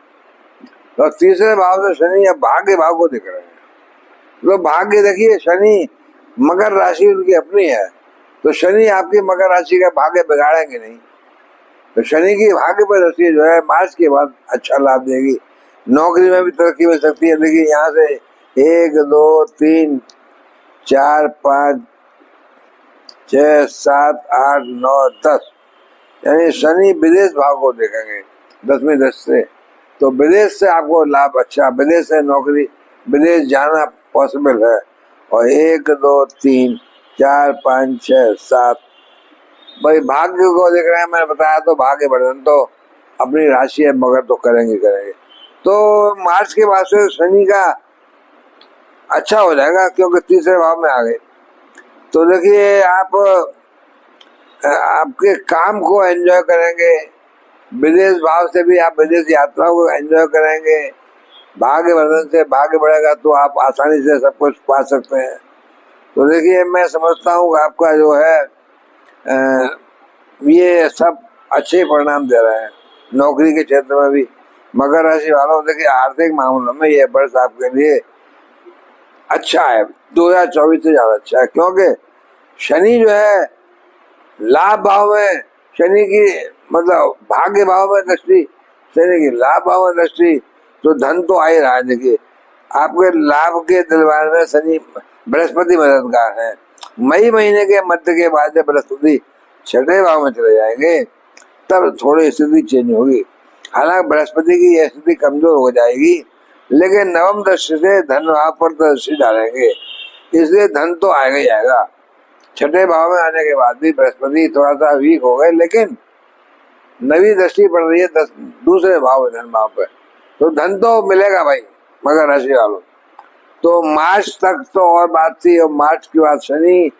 A: तो तीसरे भाव से शनि अब भाग्य भाव को दिख रहे हैं। तो भाग्य देखिए शनि, मकर राशि उनकी अपनी है, तो शनि आपकी मकर राशि का भाग्य बिगाड़ेंगे नहीं। तो शनि की भाग्य पर दृष्टि जो है मार्च के बाद अच्छा लाभ देगी। नौकरी में भी तरक्की मिल सकती है। देखिए यहाँ से 1 2 3 4 5 6 7 8 9 10, यानी शनि विदेश भाव को देखेंगे 10वीं दृष्टि से, तो विदेश से आपको लाभ अच्छा, विदेश से नौकरी, विदेश जाना पॉसिबल है। और 1 2 3 4 5 6 7, भाई भाग्य को देख रहे हैं, मैंने बताया तो भाग्य वर्धन तो अपनी राशि है मगर तो करेंगे करेंगे। तो मार्च के बाद से शनि का अच्छा हो जाएगा, क्योंकि तीसरे भाव में आ गए। तो देखिए आप आपके काम को एंजॉय करेंगे, विदेश भाव से भी आप विदेश यात्राओं को एंजॉय करेंगे। भाग्य वर्धन से भाग्य बढ़ेगा तो आप आसानी से सब कुछ पा सकते हैं। तो देखिए मैं समझता हूँ आपका जो है ये सब अच्छे परिणाम दे रहे हैं। नौकरी के क्षेत्र में भी मकर राशि वालों, देखिए आर्थिक मामलों में यह वर्ष आपके लिए अच्छा है, 2024 से ज्यादा अच्छा है, क्योंकि शनि जो है लाभ भाव में, शनि की मतलब भाग्य भाव में दृष्टि, शनि की लाभ भाव में दृष्टि, तो धन तो आ ही रहा है। देखिए आपके लाभ के दिलवाने में शनि, बृहस्पति मददगार है। मई महीने के मध्य के बाद जब बृहस्पति छठे भाव में चले जाएंगे तब थोड़ी स्थिति चेंज होगी। हालांकि बृहस्पति की यह स्थिति कमजोर हो जाएगी, लेकिन नवम दृष्टि से धन भाव पर दृष्टि डालेंगे, इसलिए धन तो आएगा ही आएगा। छठे भाव में आने के बाद भी बृहस्पति थोड़ा सा वीक हो गए, लेकिन नवी दृष्टि पड़ रही है दूसरे भाव धन भाव पे, तो धन तो मिलेगा भाई मकर राशि वालों। तो मार्च तक तो और बात थी, और मार्च के बाद शनि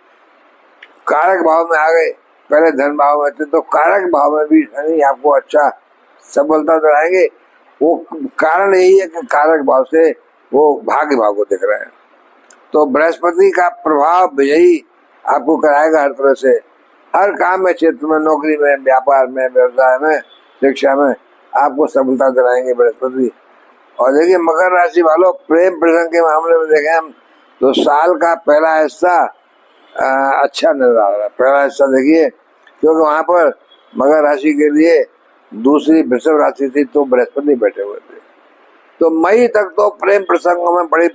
A: कारक भाव में आ गए, पहले धन भाव में थे, तो कारक भाव में भी शनि आपको अच्छा सफलता दिलाएंगे। वो कारण यही है कि कारक भाव से वो भाग्य भाव को देख रहे हैं। तो बृहस्पति का प्रभाव विजयी आपको कराएगा हर तरह से, हर काम में, क्षेत्र में, नौकरी में, व्यापार में, व्यवसाय में, शिक्षा में आपको सफलता दिलाएंगे बृहस्पति। और देखिए मकर राशि वालों, प्रेम प्रसंग के मामले में देखें हम तो साल का पहला हिस्सा अच्छा नजर आ रहा है। पहला हिस्सा देखिए, क्योंकि वहां पर मकर राशि के लिए दूसरी वृषभ राशि थी तो बृहस्पति बैठे हुए थे। तो मई तक तो प्रेम प्रसंगों में बड़ी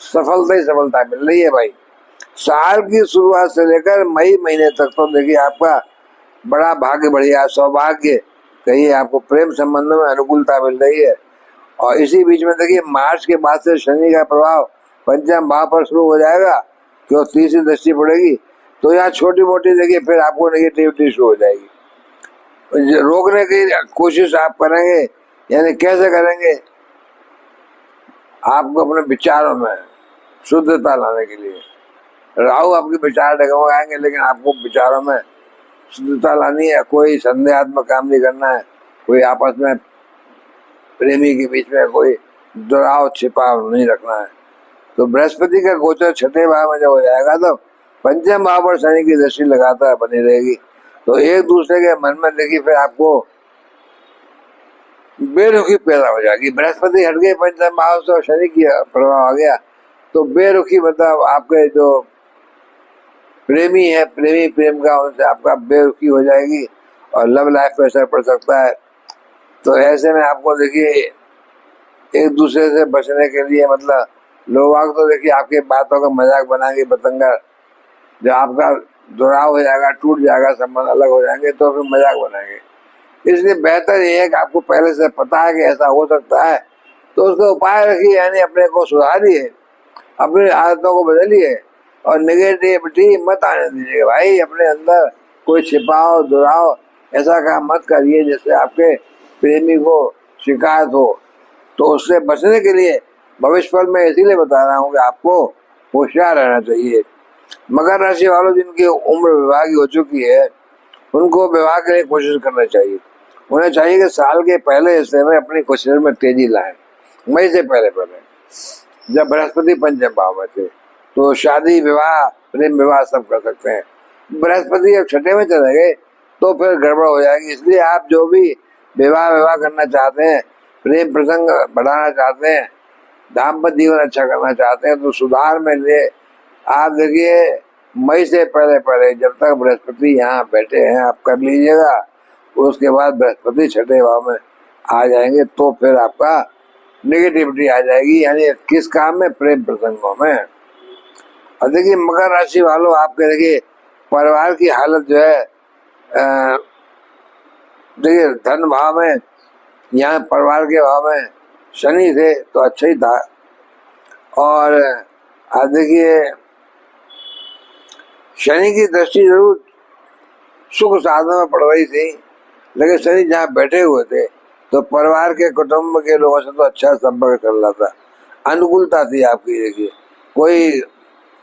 A: सफलता ही सफलता मिल रही है भाई। साल की शुरुआत से लेकर मई महीने तक तो देखिए आपका बड़ा भाग्य बढ़िया, सौभाग्य कहिए, आपको प्रेम संबंधों में अनुकूलता मिल रही है। और इसी बीच में देखिए मार्च के बाद से शनि का प्रभाव पंचम भाव पर शुरू हो जाएगा, क्यों तीसरी दृष्टि पड़ेगी। तो यहाँ छोटी मोटी देखिए फिर आपको नेगेटिविटी शुरू हो जाएगी। रोकने की कोशिश आप करेंगे, यानी कैसे करेंगे, आपको अपने विचारों में शुद्धता लाने के लिए राहु आपके विचार डगमगाएंगे, लेकिन आपको विचारों में शुद्धता लानी है। कोई संदेहात्मक काम नहीं करना है, कोई आपस में प्रेमी के बीच में कोई दुराव छिपाव नहीं रखना है। तो बृहस्पति का गोचर छठे भाव में जब हो जाएगा तो पंचम भाव पर शनि की दृष्टि लगातार बनी रहेगी। तो एक दूसरे के मन में देखिए फिर आपको बेरुखी पैदा हो जाएगी। बृहस्पति हट गए पंचम भाव से और शनि की प्रभाव आ गया, तो बेरुखी मतलब आपके जो प्रेमी है, प्रेमी प्रेम का उनसे आपका बेरुखी हो जाएगी और लव लाइफ पे असर पड़ सकता है। तो ऐसे में आपको देखिए एक दूसरे से बचने के लिए मतलब लोग तो देखिए आपके बातों का मजाक बनाएंगे, बतंगा, जब आपका दुराव हो जाएगा, टूट जाएगा, संबंध अलग हो जाएंगे तो फिर मजाक बनाएंगे। इसलिए बेहतर ये है कि आपको पहले से पता है कि ऐसा हो सकता है, तो उसका उपाय रखिए, यानी अपने को सुधारिए, अपनी आदतों को बदलिए और नेगेटिविटी मत आने दीजिए भाई। अपने अंदर कोई छिपाव दुराव ऐसा काम मत करिए जिससे आपके प्रेमी को शिकायत हो। तो उससे बचने के लिए भविष्य फल में इसीलिए बता रहा हूँ कि आपको होशियार रहना चाहिए। मकर राशि वालों जिनकी उम्र विवाह की हो चुकी है उनको विवाह के लिए कोशिश करना चाहिए। उन्हें चाहिए कि साल के पहले हिस्से में अपनी कोशिश में तेजी लाएं। मई से पहले जब बृहस्पति पंचम भाव में थे तो शादी विवाह प्रेम विवाह सब कर सकते हैं। बृहस्पति जब छठे में चले गए तो फिर गड़बड़ हो जाएगी। इसलिए आप जो भी विवाह करना चाहते हैं, प्रेम प्रसंग बढ़ाना चाहते हैं, दाम्पत्य जीवन अच्छा करना चाहते हैं, तो सुधार में लिए आप देखिए मई से पहले जब तक बृहस्पति यहाँ बैठे हैं आप कर लीजिएगा। उसके बाद बृहस्पति छठे भाव में आ जाएंगे तो फिर आपका नेगेटिविटी आ जाएगी, यानी किस काम में, प्रेम प्रसंगों में। और देखिए मकर राशि वालों आपके देखिए परिवार की हालत जो है, देखिए धन भाव में, यहाँ परिवार के भाव में शनि थे तो अच्छा ही था। और देखिए शनि की दृष्टि जरूर सुख साधन में पड़ रही थी, लेकिन शनि जहाँ बैठे हुए थे तो परिवार के कुटुंब के लोगों से तो अच्छा संपर्क चल रहा था, अनुकूलता थी आपकी। देखिए कोई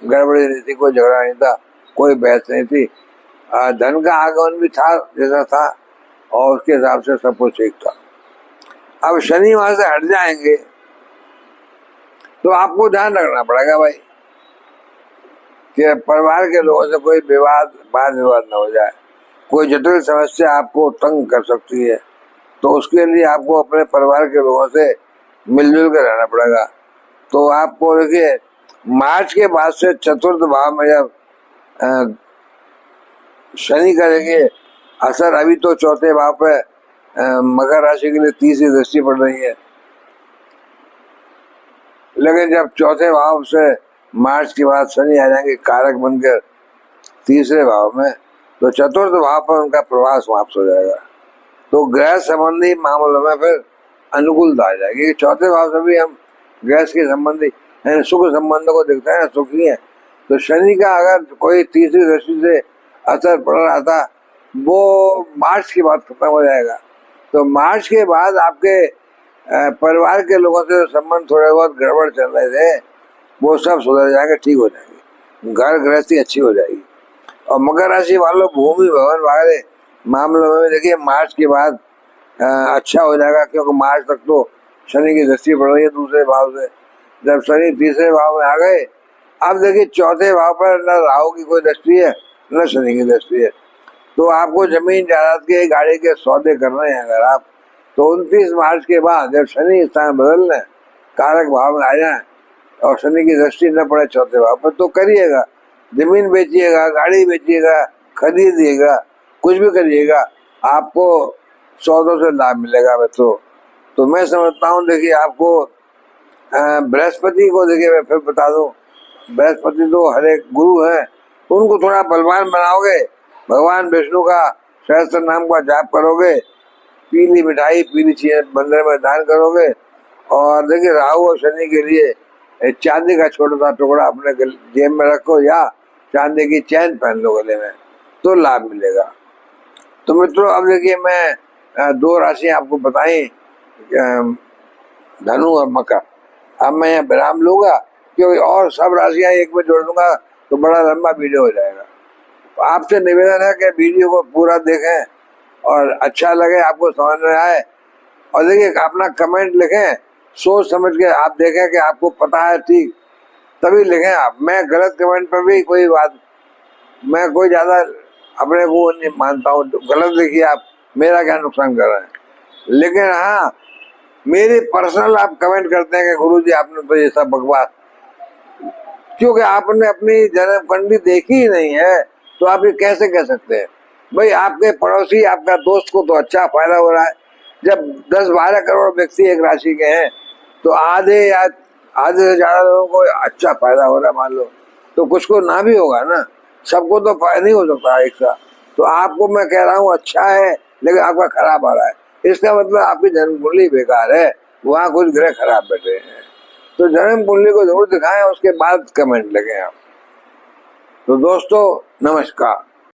A: गड़बड़ी नहीं थी, कोई झगड़ा नहीं था, कोई बहस नहीं थी, धन का आगमन भी था जैसा था और उसके हिसाब से सब कुछ ठीक था। अब शनि वहां से हट जाएंगे तो आपको ध्यान रखना पड़ेगा भाई कि परिवार के लोगों से कोई वाद विवाद न हो जाए। कोई जटिल समस्या आपको तंग कर सकती है, तो उसके लिए आपको अपने परिवार के लोगों से मिलजुल कर रहना पड़ेगा। तो आपको देखिए मार्च के बाद से चतुर्थ भाव में जब शनि का देखिए असर, अभी तो चौथे भाव पे मकर राशि के लिए तीसरी दृष्टि पड़ रही है, लेकिन जब चौथे भाव से मार्च के बाद शनि आ जाएंगे कारक बनकर तीसरे भाव में, तो चतुर्थ भाव पर उनका प्रभाव समाप्त हो जाएगा। तो गृह संबंधी मामलों में फिर अनुकूलता आ जाएगी। चौथे भाव से भी हम गृह के संबंधी सुख संबंधों को देखते हैं, सुखी है। तो शनि का अगर कोई तीसरी दृष्टि से असर पड़ रहा था वो मार्च के बाद खत्म हो जाएगा। तो मार्च के बाद आपके परिवार के लोगों से संबंध थोड़े बहुत गड़बड़ चल रहे थे वो सब सुधर जाएंगे, ठीक हो जाएंगे, घर गृहस्थी अच्छी हो जाएगी। और मकर राशि वालों भूमि भवन वगैरह मामलों में देखिए मार्च के बाद अच्छा हो जाएगा, क्योंकि मार्च तक तो शनि की दृष्टि पड़ रही है दूसरे भाव से। जब शनि तीसरे भाव में आ गए, अब देखिए चौथे भाव पर न राहु की कोई दृष्टि है न शनि की दृष्टि है। तो आपको जमीन जायदाद के, गाड़ी के सौदे करने हैं अगर आप, तो 29 मार्च के बाद जब शनि स्थान बदल लें, कारक भाव में आ जाए और शनि की दृष्टि न पड़े चौथे भाव पर, तो करिएगा। जमीन बेचिएगा, गाड़ी बेचिएगा, खरीदिएगा, कुछ भी करिएगा, आपको सौदों से लाभ मिलेगा। तो मैं समझता हूँ, देखिए आपको बृहस्पति को, देखिए मैं फिर बता दूं, बृहस्पति तो हर एक गुरु है, उनको थोड़ा बलवान बनाओगे, भगवान विष्णु का सहस्त्र नाम का जाप करोगे, पीली मिठाई, पीली चीज मंदिर में दान करोगे, और देखिए राहु और शनि के लिए चांदी का छोटा सा टुकड़ा अपने जेब में रखो, या चांदी की चैन पहन लो गले में, तो लाभ मिलेगा। तो मित्रों, अब देखिए मैं 2 राशि आपको बताई, धनु और मकर। अब मैं यहाँ विराम लूंगा, क्योंकि और सब राशियां एक में जोड़ दूंगा तो बड़ा लंबा वीडियो हो जाएगा। तो आपसे निवेदन है कि वीडियो को पूरा देखें और अच्छा लगे, आपको समझ में आए, और देखिए अपना कमेंट लिखें, सोच समझ के आप देखें कि आपको पता है ठीक, तभी लिखें आप। मैं गलत कमेंट पर भी कोई बात, मैं कोई ज्यादा अपने को नहीं मानता हूँ, गलत लिखिए आप, मेरा क्या नुकसान कर रहे हैं। लेकिन हाँ, मेरी पर्सनल आप कमेंट करते हैं कि गुरुजी आपने तो ये सब बकवास, क्योंकि आपने अपनी जन्म कुंडली देखी ही नहीं है, तो आप ये कैसे कह सकते हैं। भाई आपके पड़ोसी, आपका दोस्त को तो अच्छा फायदा हो रहा है। जब 10-12 करोड़ व्यक्ति एक राशि के हैं, तो आधे से ज्यादा लोगों को अच्छा फायदा हो रहा है, मान लो, तो कुछ को ना भी होगा ना, सबको तो फायदा नहीं हो सकता एक साथ। तो आपको मैं कह रहा हूँ अच्छा है, लेकिन आपका खराब आ रहा है, इसका मतलब आपकी जन्म कुंडली बेकार है, वहाँ कुछ ग्रह खराब बैठे हैं। तो जन्म कुंडली को जरूर दिखाएं, उसके बाद कमेंट लगे आप। तो दोस्तों नमस्कार।